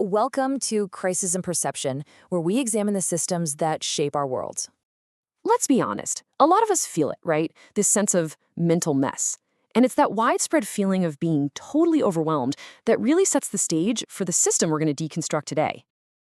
Welcome to Crisis and Perception, where we examine the systems that shape our world. Let's be honest, a lot of us feel it, right? This sense of mental mess. And it's that widespread feeling of being totally overwhelmed that really sets the stage for the system we're going to deconstruct today.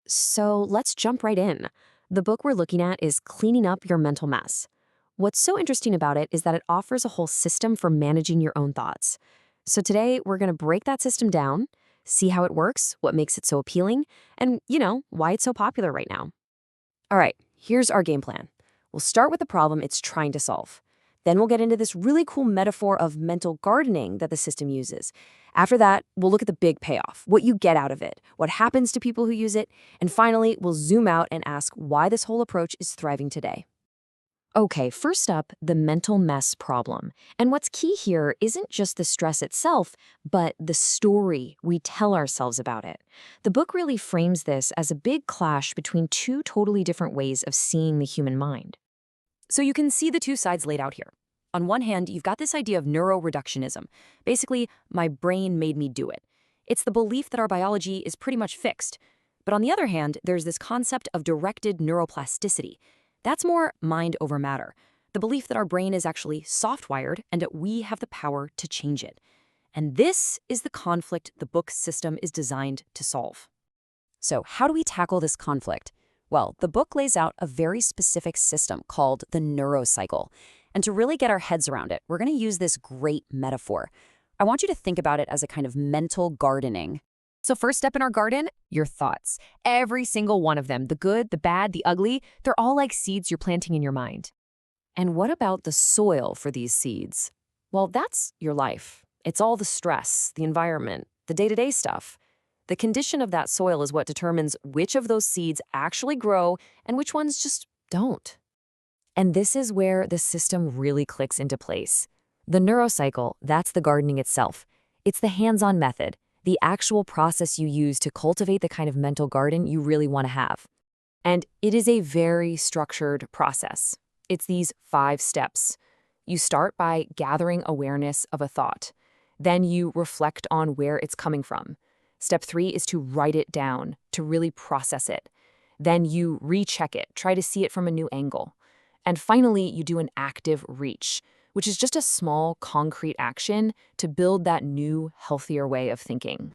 So let's jump right in. The book we're looking at is Cleaning Up Your Mental Mess. What's so interesting about it is that it offers a whole system for managing your own thoughts. So today, we're going to break that system down, see how it works, what makes it so appealing, and, why it's so popular right now. All right, here's our game plan. We'll start with the problem it's trying to solve. Then we'll get into this really cool metaphor of mental gardening that the system uses. After that, we'll look at the big payoff, what you get out of it, what happens to people who use it, and finally, we'll zoom out and ask why this whole approach is thriving today. Okay, first up, the mental mess problem. And what's key here isn't just the stress itself, but the story we tell ourselves about it. The book really frames this as a big clash between two totally different ways of seeing the human mind. So you can see the two sides laid out here. On one hand, you've got this idea of neuroreductionism. Basically, my brain made me do it. It's the belief that our biology is pretty much fixed. But on the other hand, there's this concept of directed neuroplasticity. That's more mind over matter, the belief that our brain is actually soft-wired and that we have the power to change it. And this is the conflict the book system is designed to solve. So how do we tackle this conflict? Well, the book lays out a very specific system called the Neurocycle. And to really get our heads around it, we're going to use this great metaphor. I want you to think about it as a kind of mental gardening. So first step in our garden, your thoughts. Every single one of them, the good, the bad, the ugly, they're all like seeds you're planting in your mind. And what about the soil for these seeds? Well, that's your life. It's all the stress, the environment, the day-to-day stuff. The condition of that soil is what determines which of those seeds actually grow and which ones just don't. And this is where the system really clicks into place. The Neurocycle, that's the gardening itself. It's the hands-on method, the actual process you use to cultivate the kind of mental garden you really want to have. And it is a very structured process. It's these 5 steps. You start by gathering awareness of a thought. Then you reflect on where it's coming from. Step 3 is to write it down, to really process it. Then you recheck it, try to see it from a new angle. And finally, you do an active reach, which is just a small, concrete action to build that new, healthier way of thinking.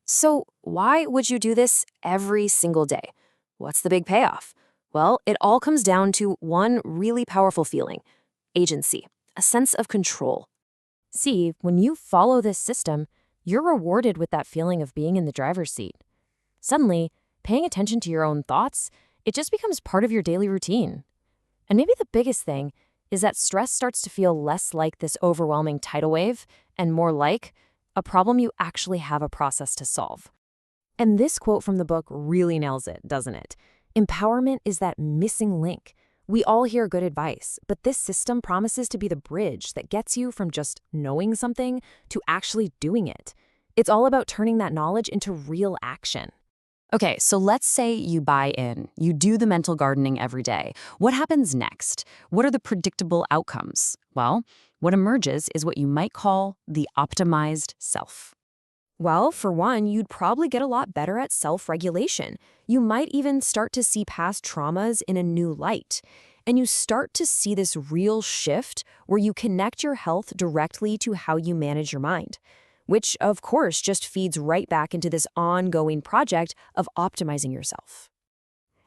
So why would you do this every single day? What's the big payoff? Well, it all comes down to one really powerful feeling: agency, a sense of control. See, when you follow this system, you're rewarded with that feeling of being in the driver's seat. Suddenly, paying attention to your own thoughts, it just becomes part of your daily routine. And maybe the biggest thing is that stress starts to feel less like this overwhelming tidal wave and more like a problem you actually have a process to solve. And this quote from the book really nails it, doesn't it? Empowerment is that missing link. We all hear good advice, but this system promises to be the bridge that gets you from just knowing something to actually doing it. It's all about turning that knowledge into real action. Okay, so let's say you buy in, you do the mental gardening every day. What happens next? What are the predictable outcomes? Well, what emerges is what you might call the optimized self. Well, for one, you'd probably get a lot better at self-regulation. You might even start to see past traumas in a new light. And you start to see this real shift where you connect your health directly to how you manage your mind, which, of course, just feeds right back into this ongoing project of optimizing yourself.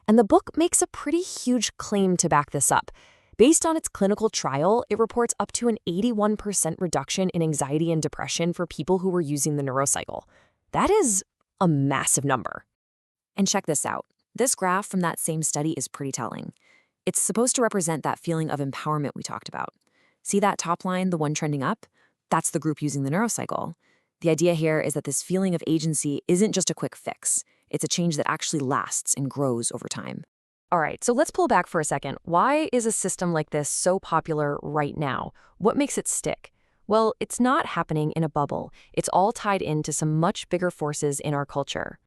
And the book makes a pretty huge claim to back this up. Based on its clinical trial, it reports up to an 81% reduction in anxiety and depression for people who were using the Neurocycle. That is a massive number. And check this out. This graph from that same study is pretty telling. It's supposed to represent that feeling of empowerment we talked about. See that top line, the one trending up? That's the group using the Neurocycle. The idea here is that this feeling of agency isn't just a quick fix. It's a change that actually lasts and grows over time. All right, so let's pull back for a second. Why is a system like this so popular right now? What makes it stick? Well, it's not happening in a bubble. It's all tied into some much bigger forces in our culture.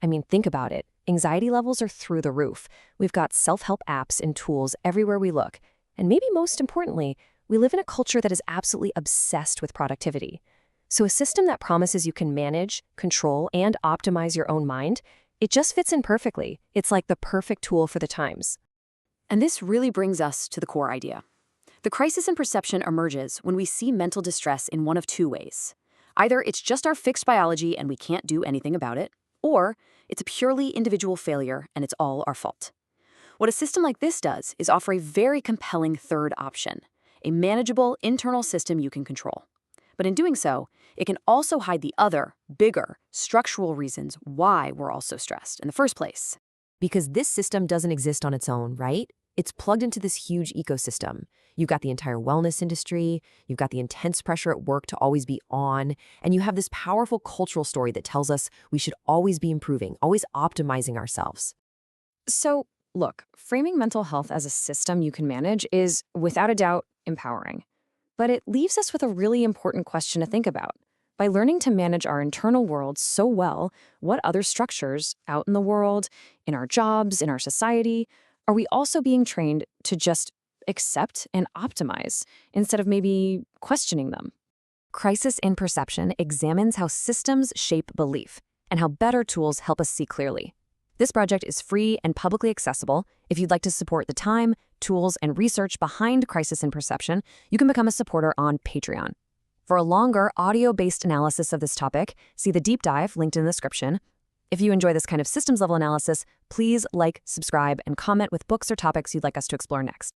I mean, think about it. Anxiety levels are through the roof. We've got self-help apps and tools everywhere we look. And maybe most importantly, we live in a culture that is absolutely obsessed with productivity. So a system that promises you can manage, control, and optimize your own mind, it just fits in perfectly. It's like the perfect tool for the times. And this really brings us to the core idea. The crisis in perception emerges when we see mental distress in one of two ways. Either it's just our fixed biology and we can't do anything about it, or it's a purely individual failure and it's all our fault. What a system like this does is offer a very compelling third option, a manageable internal system you can control. But in doing so, it can also hide the other, bigger, structural reasons why we're all so stressed in the first place. Because this system doesn't exist on its own, right? It's plugged into this huge ecosystem. You've got the entire wellness industry, you've got the intense pressure at work to always be on, and you have this powerful cultural story that tells us we should always be improving, always optimizing ourselves. So, look, framing mental health as a system you can manage is, without a doubt, empowering. But it leaves us with a really important question to think about. By learning to manage our internal world so well, what other structures out in the world, in our jobs, in our society, are we also being trained to just accept and optimize instead of maybe questioning them? Crisis in Perception examines how systems shape belief and how better tools help us see clearly. This project is free and publicly accessible. If you'd like to support the time, tools, and research behind Crisis in Perception, you can become a supporter on Patreon. For a longer, audio-based analysis of this topic, see the deep dive linked in the description. If you enjoy this kind of systems-level analysis, please like, subscribe, and comment with books or topics you'd like us to explore next.